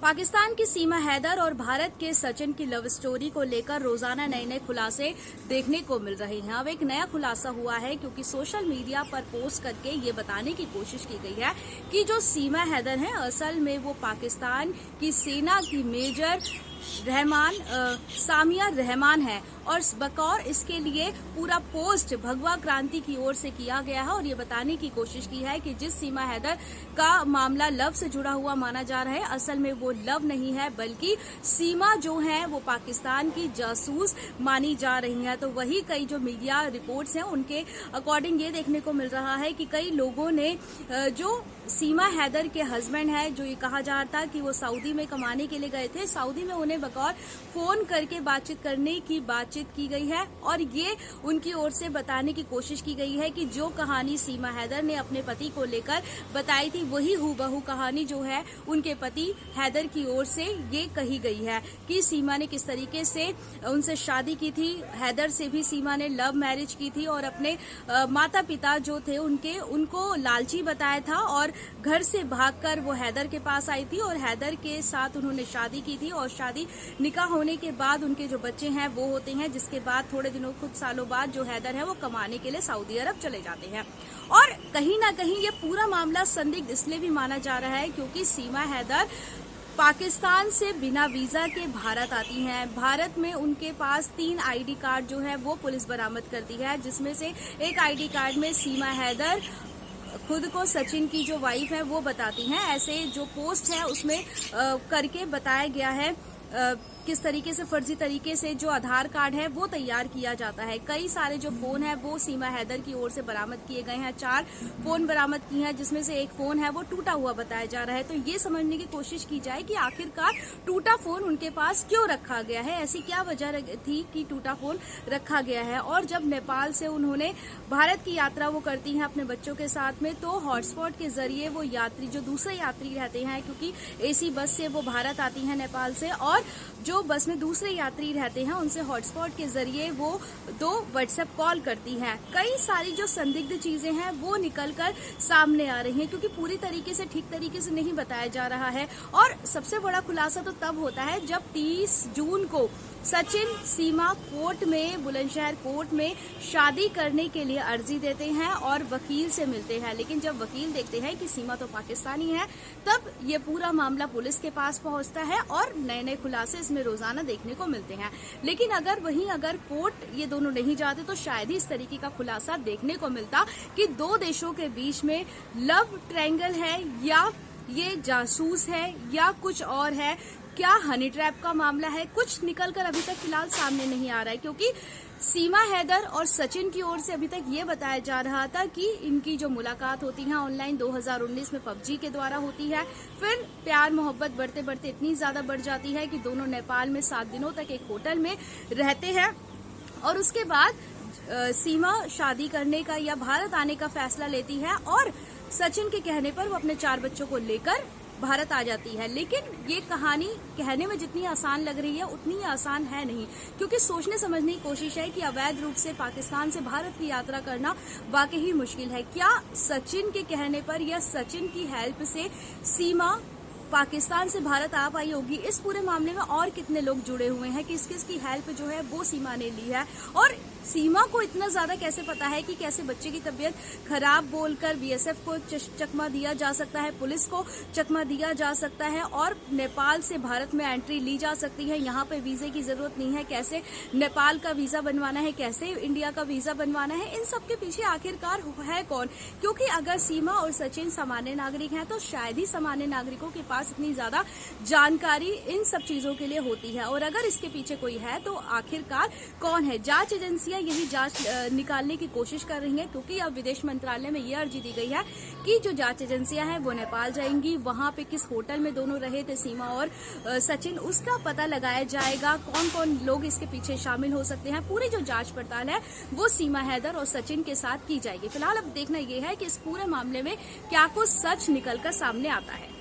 पाकिस्तान की सीमा हैदर और भारत के सचिन की लव स्टोरी को लेकर रोजाना नए नए खुलासे देखने को मिल रहे हैं। अब एक नया खुलासा हुआ है क्योंकि सोशल मीडिया पर पोस्ट करके ये बताने की कोशिश की गई है कि जो सीमा हैदर है असल में वो पाकिस्तान की सेना की मेजर सामिया रहमान है और बकौर इसके लिए पूरा पोस्ट भगवा क्रांति की ओर से किया गया है और ये बताने की कोशिश की है कि जिस सीमा हैदर का मामला लव से जुड़ा हुआ माना जा रहा है असल में वो लव नहीं है बल्कि सीमा जो है वो पाकिस्तान की जासूस मानी जा रही है। तो वही कई जो मीडिया रिपोर्ट्स हैं उनके अकॉर्डिंग ये देखने को मिल रहा है कि कई लोगों ने जो सीमा हैदर के हस्बैंड है जो ये कहा जा रहा था कि वो सऊदी में कमाने के लिए गए थे, सऊदी में उन्हें बकौर फोन करके बातचीत करने की बातचीत की गई है और ये उनकी ओर से बताने की कोशिश की गई है कि जो कहानी सीमा हैदर ने अपने पति को लेकर बताई थी वही हूबहू कहानी जो है उनके पति हैदर की ओर से ये कही गई है कि सीमा ने किस तरीके से उनसे शादी की थी। हैदर से भी सीमा ने लव मैरिज की थी और अपने माता पिता जो थे उनको लालची बताया था और घर से भागकर वो हैदर के पास आई थी और हैदर के साथ उन्होंने शादी की थी और शादी निकाह होने के बाद उनके जो बच्चे हैं वो होते हैं, जिसके बाद थोड़े दिनों कुछ सालों बाद जो हैदर है वो कमाने के लिए सऊदी अरब चले जाते हैं। और कहीं ना कहीं ये पूरा मामला संदिग्ध इसलिए भी माना जा रहा है क्योंकि सीमा हैदर पाकिस्तान से बिना वीजा के भारत आती हैं। भारत में उनके पास 3 आईडी कार्ड जो है वो पुलिस बरामद करती है, जिसमें से एक आईडी कार्ड में सीमा हैदर खुद को सचिन की जो वाइफ है वो बताती हैं। ऐसे जो पोस्ट है उसमें करके बताया गया है किस तरीके से फर्जी तरीके से जो आधार कार्ड है वो तैयार किया जाता है। कई सारे जो फोन है वो सीमा हैदर की ओर से बरामद किए गए हैं। 4 फोन बरामद किए हैं जिसमें से एक फोन है वो टूटा हुआ बताया जा रहा है। तो ये समझने की कोशिश की जाए कि आखिरकार टूटा फोन उनके पास क्यों रखा गया है, ऐसी क्या वजह थी कि टूटा फोन रखा गया है। और जब नेपाल से उन्होंने भारत की यात्रा वो करती हैं अपने बच्चों के साथ में, तो हॉटस्पॉट के जरिए वो यात्री जो दूसरे यात्री रहते हैं, क्योंकि एसी बस से वो भारत आती हैं नेपाल से, और जो बस में दूसरे यात्री रहते हैं उनसे हॉटस्पॉट के जरिए वो 2 व्हाट्सएप कॉल करती हैं। कई सारी जो संदिग्ध चीजें हैं वो निकलकर सामने आ रही हैं क्योंकि पूरी तरीके से ठीक तरीके से नहीं बताया जा रहा है। और सबसे बड़ा खुलासा तो तब होता है जब 30 जून को सचिन सीमा कोर्ट में, बुलंदशहर कोर्ट में शादी करने के लिए अर्जी देते हैं और वकील से मिलते हैं। लेकिन जब वकील देखते हैं कि सीमा तो पाकिस्तानी है, तब ये पूरा मामला पुलिस के पास पहुंचता है और नए नए खुलासे इसमें रोजाना देखने को मिलते हैं। लेकिन अगर कोर्ट ये दोनों नहीं जाते तो शायद ही इस तरीके का खुलासा देखने को मिलता कि 2 देशों के बीच में लव ट्रायंगल है या ये जासूस है या कुछ और है, क्या हनी ट्रैप का मामला है, कुछ निकलकर अभी तक फिलहाल सामने नहीं आ रहा है। क्योंकि सीमा हैदर और सचिन की ओर से अभी तक ये बताया जा रहा था कि इनकी जो मुलाकात होती है ऑनलाइन 2019 में PUBG के द्वारा होती है, फिर प्यार मोहब्बत बढ़ते बढ़ते इतनी ज्यादा बढ़ जाती है कि दोनों नेपाल में 7 दिनों तक एक होटल में रहते हैं और उसके बाद सीमा शादी करने का या भारत आने का फैसला लेती है और सचिन के कहने पर वो अपने 4 बच्चों को लेकर भारत आ जाती है। लेकिन ये कहानी कहने में जितनी आसान लग रही है उतनी आसान है नहीं, क्योंकि सोचने समझने की कोशिश है कि अवैध रूप से पाकिस्तान से भारत की यात्रा करना वाकई ही मुश्किल है। क्या सचिन के कहने पर या सचिन की हेल्प से सीमा पाकिस्तान से भारत आ पाई होगी? इस पूरे मामले में और कितने लोग जुड़े हुए हैं, किस किस की हेल्प जो है वो सीमा ने ली है, और सीमा को इतना ज्यादा कैसे पता है कि कैसे बच्चे की तबीयत खराब बोलकर बीएसएफ को चकमा दिया जा सकता है, पुलिस को चकमा दिया जा सकता है और नेपाल से भारत में एंट्री ली जा सकती है। यहाँ पे वीजे की जरूरत नहीं है, कैसे नेपाल का वीजा बनवाना है, कैसे इंडिया का वीजा बनवाना है, इन सब के पीछे आखिरकार है कौन? क्योंकि अगर सीमा और सचिन सामान्य नागरिक हैं तो शायद ही सामान्य नागरिकों के पास इतनी ज्यादा जानकारी इन सब चीजों के लिए होती है, और अगर इसके पीछे कोई है तो आखिरकार कौन है? जांच एजेंसियां यही जांच निकालने की कोशिश कर रही हैं, क्योंकि अब विदेश मंत्रालय में यह अर्जी दी गई है कि जो जांच एजेंसियां हैं वो नेपाल जाएंगी, वहां पे किस होटल में दोनों रहे थे सीमा और सचिन, उसका पता लगाया जाएगा। कौन कौन लोग इसके पीछे शामिल हो सकते हैं, पूरी जो जांच पड़ताल है वो सीमा हैदर और सचिन के साथ की जाएगी। फिलहाल अब देखना यह है कि इस पूरे मामले में क्या कुछ सच निकलकर सामने आता है।